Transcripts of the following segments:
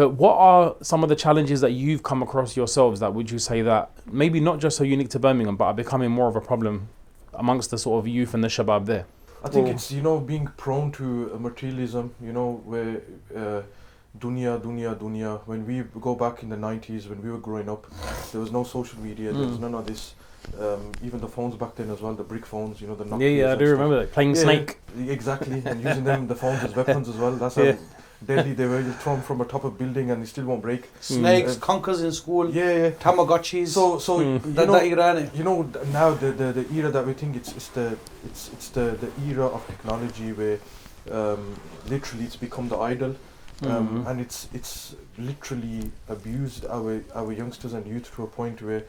But what are some of the challenges that you've come across yourselves that would you say that maybe not just so unique to Birmingham, but are becoming more of a problem amongst the sort of youth and the shabab there? I think it's, being prone to materialism, where dunya. When we go back in the 90s, when we were growing up, there was no social media, there was none of this. Even the phones back then as well, the brick phones, the Nokias. Yeah, I do remember that. Playing Snake. Exactly, and using the phones as weapons as well. That's how deadly they were. You throw them from a top of a building and they still won't break. Snakes, conkers in school. Tamagotchis. So that era. Now the era that we think it's the era of technology where literally it's become the idol. And it's literally abused our youngsters and youth to a point where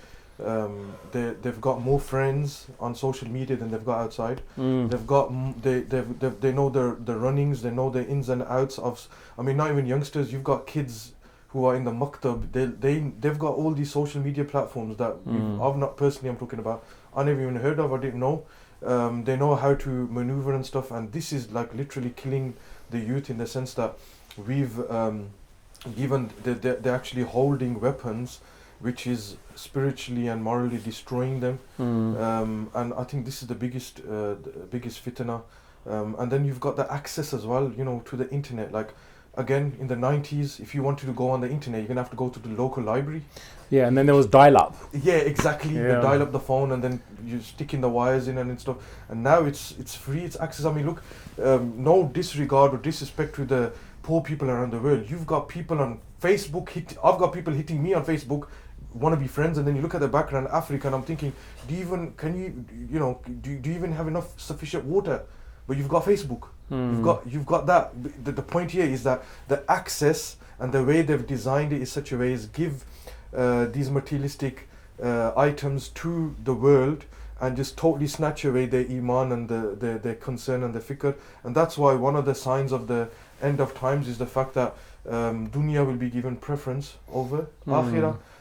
they've got more friends on social media than they've got outside. They've got they know the runnings, they know the ins and outs of. I mean, not even youngsters. You've got kids who are in the maktab. They've got all these social media platforms that I've not personally. I'm talking about. I never even heard of. I didn't know. They know how to maneuver and stuff, and this is like literally killing the youth in the sense that we've given they're actually holding weapons which is spiritually and morally destroying them. And I think this is the biggest fitna. And then you've got the access as well, to the internet. Like, again, in the 90s, if you wanted to go on the internet, you're going to have to go to the local library. Yeah, and then there was dial-up. Yeah, exactly. Yeah. They dial up the phone and then you stick in the wires in and stuff. And now it's free, it's access. I mean, look, no disregard or disrespect to the poor people around the world. You've got people on Facebook, I've got people hitting me on Facebook, want to be friends, and then you look at the background, Africa, and I'm thinking, do you even have enough sufficient water? But you've got Facebook. You've got that. The point here is that the access and the way they've designed it is such a way is give these materialistic items to the world and just totally snatch away their iman and their concern and their fikr. And that's why one of the signs of the end of times is the fact that dunya will be given preference over akhirah.